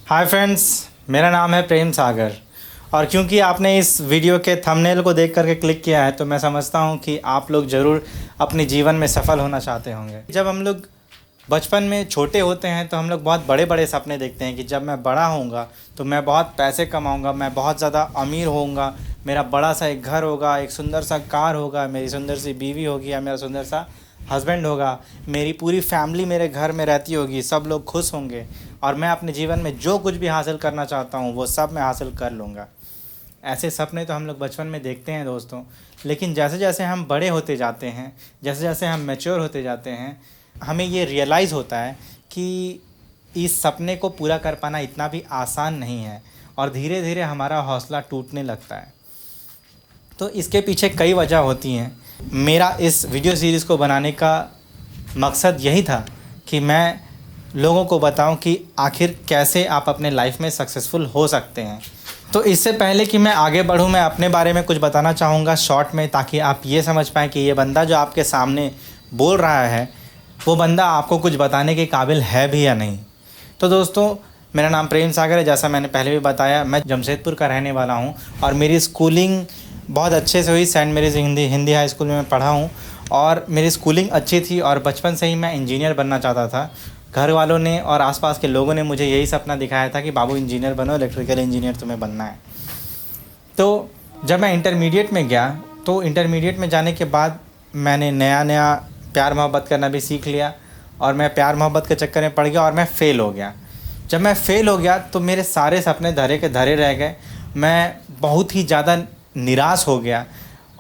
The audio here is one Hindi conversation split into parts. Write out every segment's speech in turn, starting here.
हाय फ्रेंड्स, मेरा नाम है प्रेम सागर। और क्योंकि आपने इस वीडियो के थंबनेल को देख करके क्लिक किया है तो मैं समझता हूँ कि आप लोग ज़रूर अपने जीवन में सफल होना चाहते होंगे। जब हम लोग बचपन में छोटे होते हैं तो हम लोग बहुत बड़े बड़े सपने देखते हैं कि जब मैं बड़ा होऊंगा तो मैं बहुत पैसे कमाऊंगा, मैं बहुत ज़्यादा अमीर होऊंगा, मेरा बड़ा सा एक घर होगा, एक सुंदर सा कार होगा, मेरी सुंदर सी बीवी होगी या मेरा सुंदर सा हस्बैंड होगा, मेरी पूरी फैमिली मेरे घर में रहती होगी, सब लोग खुश होंगे और मैं अपने जीवन में जो कुछ भी हासिल करना चाहता हूँ वो सब मैं हासिल कर लूँगा। ऐसे सपने तो हम लोग बचपन में देखते हैं दोस्तों। लेकिन जैसे जैसे हम बड़े होते जाते हैं, जैसे जैसे हम मैच्योर होते जाते हैं, हमें ये रियलाइज़ होता है कि इस सपने को पूरा कर पाना इतना भी आसान नहीं है और धीरे धीरे हमारा हौसला टूटने लगता है। तो इसके पीछे कई वजह होती हैं। मेरा इस वीडियो सीरीज़ को बनाने का मकसद यही था कि मैं लोगों को बताऊं कि आखिर कैसे आप अपने लाइफ में सक्सेसफुल हो सकते हैं। तो इससे पहले कि मैं आगे बढ़ूं, मैं अपने बारे में कुछ बताना चाहूँगा शॉर्ट में, ताकि आप ये समझ पाएँ कि ये बंदा जो आपके सामने बोल रहा है वो बंदा आपको कुछ बताने के काबिल है भी या नहीं। तो दोस्तों, मेरा नाम प्रेम सागर है। जैसा मैंने पहले भी बताया, मैं जमशेदपुर का रहने वाला हूँ और मेरी स्कूलिंग बहुत अच्छे से हुई। सेंट मेरीज़ हिंदी हाई स्कूल में मैं पढ़ा हूँ और मेरी स्कूलिंग अच्छी थी और बचपन से ही मैं इंजीनियर बनना चाहता था। घर वालों ने और आसपास के लोगों ने मुझे यही सपना दिखाया था कि बाबू इंजीनियर बनो, इलेक्ट्रिकल इंजीनियर तुम्हें बनना है। तो जब मैं इंटरमीडिएट में गया तो इंटरमीडिएट में जाने के बाद मैंने नया प्यार मोहब्बत करना भी सीख लिया और मैं प्यार मोहब्बत के चक्कर में पड़ गया और मैं फ़ेल हो गया। जब मैं फ़ेल हो गया तो मेरे सारे सपने धरे के धरे रह गए। मैं बहुत ही ज़्यादा निराश हो गया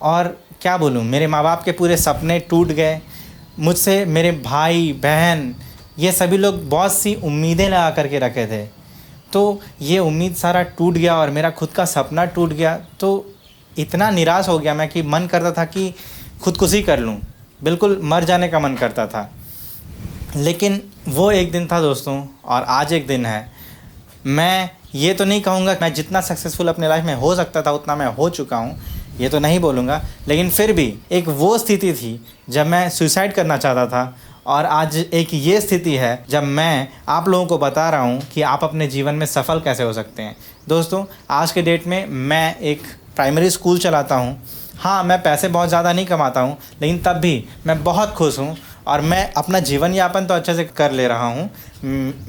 और क्या बोलूँ, मेरे माँ बाप के पूरे सपने टूट गए। मुझसे मेरे भाई बहन ये सभी लोग बहुत सी उम्मीदें लगा करके रखे थे, तो ये उम्मीद सारा टूट गया और मेरा खुद का सपना टूट गया। तो इतना निराश हो गया मैं कि मन करता था कि खुदकुशी कर लूँ, बिल्कुल मर जाने का मन करता था। लेकिन वो एक दिन था दोस्तों और आज एक दिन है। मैं ये तो नहीं कहूँगा मैं जितना सक्सेसफुल अपने लाइफ में हो सकता था उतना मैं हो चुका हूँ, ये तो नहीं बोलूँगा, लेकिन फिर भी एक वो स्थिति थी जब मैं सुसाइड करना चाहता था और आज एक ये स्थिति है जब मैं आप लोगों को बता रहा हूँ कि आप अपने जीवन में सफल कैसे हो सकते हैं। दोस्तों, आज के डेट में मैं एक प्राइमरी स्कूल चलाता हूँ। हाँ, मैं पैसे बहुत ज़्यादा नहीं कमाता हूँ, लेकिन तब भी मैं बहुत खुश हूँ और मैं अपना जीवन यापन तो अच्छे से कर ले रहा हूँ।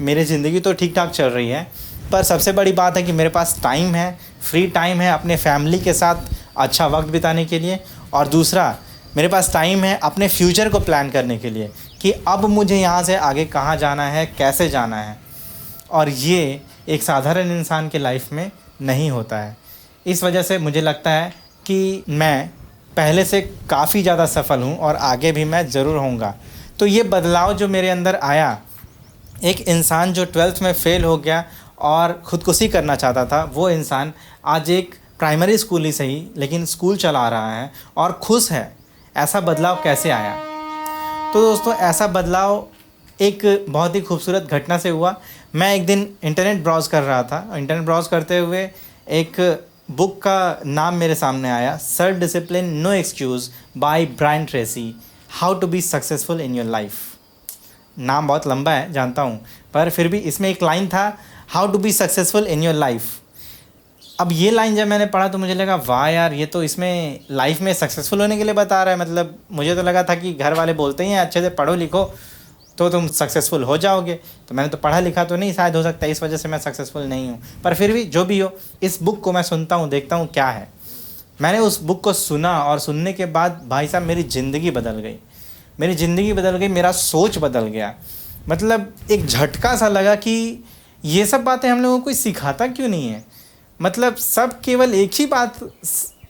मेरी ज़िंदगी तो ठीक ठाक चल रही है, पर सबसे बड़ी बात है कि मेरे पास टाइम है, फ्री टाइम है अपने फैमिली के साथ अच्छा वक्त बिताने के लिए। और दूसरा, मेरे पास टाइम है अपने फ्यूचर को प्लान करने के लिए कि अब मुझे यहाँ से आगे कहाँ जाना है, कैसे जाना है। और ये एक साधारण इंसान के लाइफ में नहीं होता है। इस वजह से मुझे लगता है कि मैं पहले से काफ़ी ज़्यादा सफल हूँ और आगे भी मैं ज़रूर होऊंगा। तो ये बदलाव जो मेरे अंदर आया, एक इंसान जो 12th में फ़ेल हो गया और ख़ुदकुशी करना चाहता था, वो इंसान आज एक प्राइमरी स्कूल ही सही लेकिन स्कूल चला रहा है और खुश है। ऐसा बदलाव कैसे आया? तो दोस्तों, ऐसा बदलाव एक बहुत ही खूबसूरत घटना से हुआ। मैं एक दिन इंटरनेट ब्राउज़ कर रहा था। इंटरनेट ब्राउज़ करते हुए एक बुक का नाम मेरे सामने आया, self discipline no excuses by Brian Tracy, how to be successful in your life. नाम बहुत लंबा है जानता हूँ, पर फिर भी इसमें एक लाइन था, how to be successful in your life. अब ये लाइन जब मैंने पढ़ा तो मुझे लगा वाह यार, ये तो इसमें लाइफ में सक्सेसफुल होने के लिए बता रहा है। मतलब मुझे तो लगा था कि घर वाले बोलते ही हैं अच्छे से पढ़ो लिखो तो तुम सक्सेसफुल हो जाओगे, तो मैंने तो पढ़ा लिखा तो नहीं, शायद हो सकता है इस वजह से मैं सक्सेसफुल नहीं हूँ। पर फिर भी जो भी हो, इस बुक को मैं सुनता हूँ, देखता हूँ क्या है। मैंने उस बुक को सुना और सुनने के बाद भाई साहब मेरी ज़िंदगी बदल गई। मेरी ज़िंदगी बदल गई, मेरा सोच बदल गया। मतलब एक झटका सा लगा कि ये सब बातें हम लोगों को सिखाता क्यों नहीं है। मतलब सब केवल एक ही बात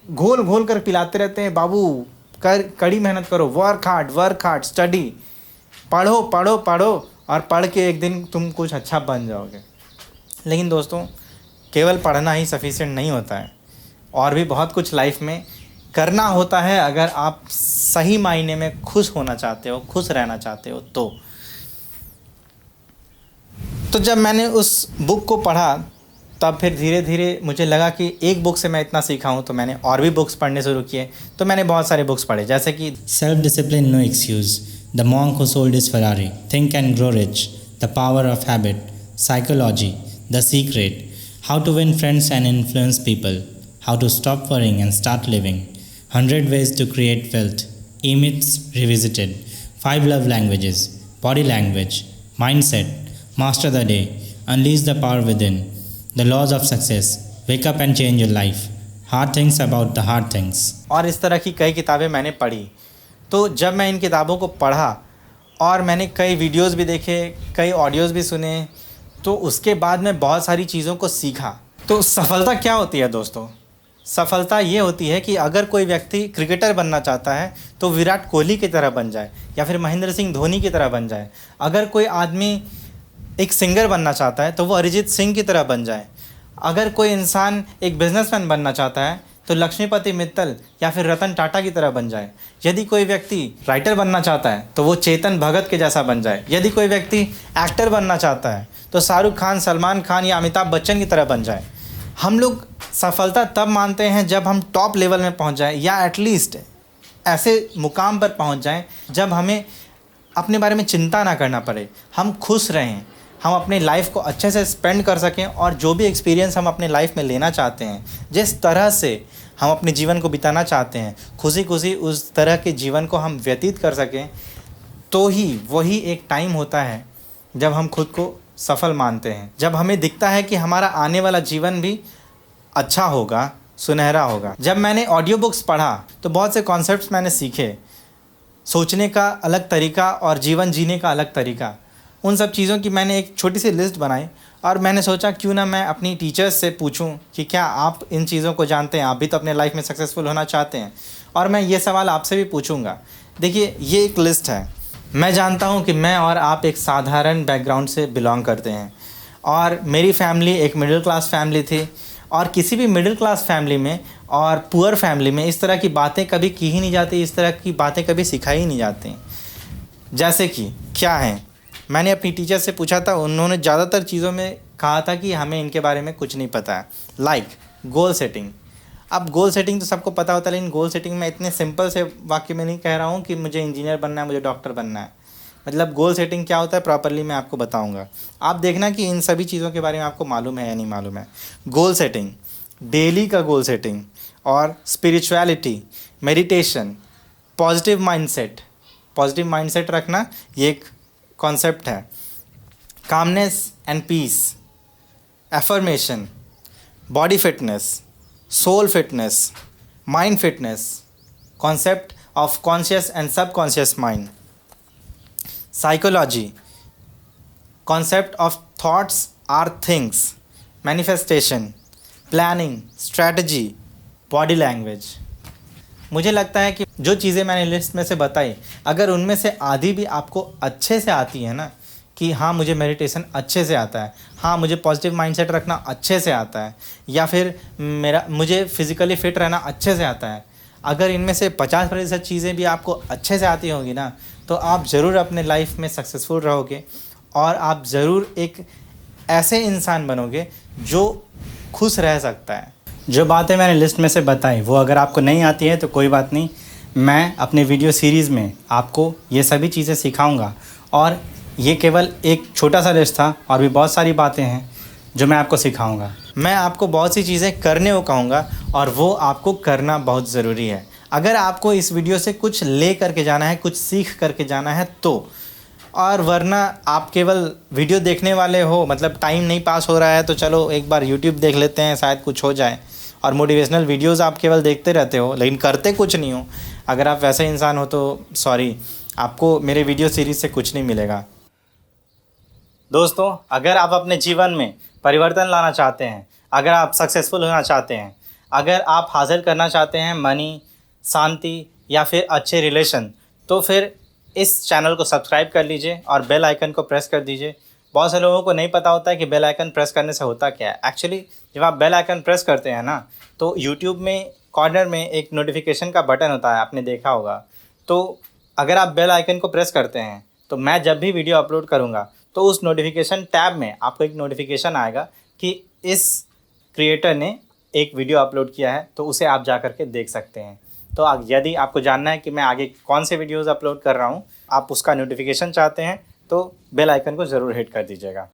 घोल घोल कर पिलाते रहते हैं, बाबू कड़ी मेहनत करो, वर्क हार्ड स्टडी, पढ़ो पढ़ो पढ़ो और पढ़ के एक दिन तुम कुछ अच्छा बन जाओगे। लेकिन दोस्तों, केवल पढ़ना ही सफिशिएंट नहीं होता है, और भी बहुत कुछ लाइफ में करना होता है अगर आप सही मायने में खुश होना चाहते हो, खुश रहना चाहते हो। तो जब मैंने उस बुक को पढ़ा तब फिर धीरे धीरे मुझे लगा कि एक बुक से मैं इतना सीखा हूँ, तो मैंने और भी बुक्स पढ़ने शुरू किए। तो मैंने बहुत सारे बुक्स पढ़े, जैसे कि self discipline no excuses, the monk who sold his Ferrari, think and grow rich, the power of habit, psychology, The Secret, How to Win Friends and Influence People, How to Stop Worrying and Start Living, 100 Ways to Create Wealth, E-Myths Revisited, 5 Love Languages, Body Language, Mindset, Master the Day, Unleash the Power Within, The Laws of Success, Wake Up and Change Your Life, Hard Things About the Hard Things. और इस तरह की कई किताबें मैंने पढ़ी। तो जब मैं इन किताबों को पढ़ा और मैंने कई वीडियोस भी देखे, कई ऑडियोज़ भी सुने, तो उसके बाद मैं बहुत सारी चीज़ों को सीखा। तो सफलता क्या होती है दोस्तों? सफलता ये होती है कि अगर कोई व्यक्ति क्रिकेटर बनना चाहता है तो विराट कोहली की तरह बन जाए या फिर महेंद्र सिंह धोनी की तरह बन जाए। अगर कोई आदमी एक सिंगर बनना चाहता है तो वो अरिजीत सिंह की तरह बन जाए। अगर कोई इंसान एक बिजनेसमैन बनना चाहता है तो लक्ष्मीपति मित्तल या फिर रतन टाटा की तरह बन जाए। यदि कोई व्यक्ति राइटर बनना चाहता है तो वो चेतन भगत के जैसा बन जाए। यदि कोई व्यक्ति एक्टर बनना चाहता है तो शाहरुख खान, सलमान खान या अमिताभ बच्चन की तरह बन जाए। हम लोग सफलता तब मानते हैं जब हम टॉप लेवल में पहुंच जाएं या एटलीस्ट ऐसे मुकाम पर पहुंच जाएं जब हमें अपने बारे में चिंता ना करना पड़े, हम खुश रहें, हम अपनी लाइफ को अच्छे से स्पेंड कर सकें और जो भी एक्सपीरियंस हम अपने लाइफ में लेना चाहते हैं, जिस तरह से हम अपने जीवन को बिताना चाहते हैं, खुशी खुशी उस तरह के जीवन को हम व्यतीत कर सकें, तो ही वही एक टाइम होता है जब हम खुद को सफल मानते हैं। जब हमें दिखता है कि हमारा आने वाला जीवन भी अच्छा होगा, सुनहरा होगा। जब मैंने ऑडियो बुक्स पढ़ा तो बहुत से कॉन्सेप्ट्स मैंने सीखे, सोचने का अलग तरीका और जीवन जीने का अलग तरीका। उन सब चीज़ों की मैंने एक छोटी सी लिस्ट बनाई और मैंने सोचा क्यों ना मैं अपनी टीचर्स से पूछूं कि क्या आप इन चीज़ों को जानते हैं, आप भी तो अपने लाइफ में सक्सेसफुल होना चाहते हैं। और मैं ये सवाल आपसे भी पूछूंगा। देखिए, ये एक लिस्ट है। मैं जानता हूँ कि मैं और आप एक साधारण बैकग्राउंड से बिलोंग करते हैं और मेरी फैमिली एक मिडिल क्लास फैमिली थी और किसी भी मिडिल क्लास फैमिली में और पुअर फैमिली में इस तरह की बातें कभी की ही नहीं जाती, इस तरह की बातें कभी सिखाई ही नहीं जाती। जैसे कि क्या हैं, मैंने अपनी टीचर से पूछा था, उन्होंने ज़्यादातर चीज़ों में कहा था कि हमें इनके बारे में कुछ नहीं पता है। Like goal setting. अब गोल सेटिंग तो सबको पता होता है, लेकिन गोल सेटिंग मैं इतने सिंपल से वाक्य में नहीं कह रहा हूँ कि मुझे इंजीनियर बनना है, मुझे डॉक्टर बनना है। मतलब गोल सेटिंग क्या होता है प्रॉपरली मैं आपको बताऊंगा। आप देखना कि इन सभी चीज़ों के बारे में आपको मालूम है या नहीं मालूम है। गोल सेटिंग, डेली का गोल सेटिंग और spirituality, meditation, positive mindset. Positive mindset रखना ये एक कॉन्सेप्ट है। Calmness and peace, affirmation, body fitness, soul fitness, mind fitness, concept of conscious and subconscious mind, psychology, concept of thoughts are things, manifestation, planning, strategy, body language. मुझे लगता है कि जो चीज़ें मैंने लिस्ट में से बताई, अगर उनमें से आधी भी आपको अच्छे से आती है ना, कि हाँ मुझे मेडिटेशन अच्छे से आता है, हाँ मुझे पॉजिटिव माइंडसेट रखना अच्छे से आता है, या फिर मुझे फिज़िकली फ़िट रहना अच्छे से आता है, अगर इनमें से 50% चीज़ें भी आपको अच्छे से आती होंगी ना, तो आप ज़रूर अपने लाइफ में सक्सेसफुल रहोगे और आप ज़रूर एक ऐसे इंसान बनोगे जो खुश रह सकता है। जो बातें मैंने लिस्ट में से बताई वो अगर आपको नहीं आती है तो कोई बात नहीं, मैं अपने वीडियो सीरीज़ में आपको ये सभी चीज़ें सिखाऊंगा और ये केवल एक छोटा सा लिस्ट था और भी बहुत सारी बातें हैं जो मैं आपको सिखाऊंगा। मैं आपको बहुत सी चीज़ें करने को कहूँगा और वो आपको करना बहुत ज़रूरी है। अगर आपको इस वीडियो से कुछ ले करके जाना है, कुछ सीख करके जाना है तो, और वरना आप केवल वीडियो देखने वाले हो, मतलब टाइम नहीं पास हो रहा है तो चलो एक बार यूट्यूब देख लेते हैं, शायद कुछ हो जाए, और मोटिवेशनल वीडियोस आप केवल देखते रहते हो लेकिन करते कुछ नहीं हो, अगर आप वैसे इंसान हो तो सॉरी, आपको मेरे वीडियो सीरीज़ से कुछ नहीं मिलेगा। दोस्तों, अगर आप अपने जीवन में परिवर्तन लाना चाहते हैं, अगर आप सक्सेसफुल होना चाहते हैं, अगर आप हासिल करना चाहते हैं मनी, शांति या फिर अच्छे रिलेशन, तो फिर इस चैनल को सब्सक्राइब कर लीजिए और बेल आइकन को प्रेस कर दीजिए। बहुत से लोगों को नहीं पता होता है कि बेल आइकन प्रेस करने से होता क्या है। एक्चुअली जब आप बेल आइकन प्रेस करते हैं ना, तो यूट्यूब में कॉर्नर में एक नोटिफिकेशन का बटन होता है, आपने देखा होगा। तो अगर आप बेल आइकन को प्रेस करते हैं तो मैं जब भी वीडियो अपलोड करूँगा तो उस नोटिफिकेशन टैब में आपको एक नोटिफिकेशन आएगा कि इस क्रिएटर ने एक वीडियो अपलोड किया है, तो उसे आप जा कर के देख सकते हैं। तो यदि आपको जानना है कि मैं आगे कौन से वीडियोज़ अपलोड कर रहा हूँ, आप उसका नोटिफिकेशन चाहते हैं, तो बेल आइकन को ज़रूर हिट कर दीजिएगा।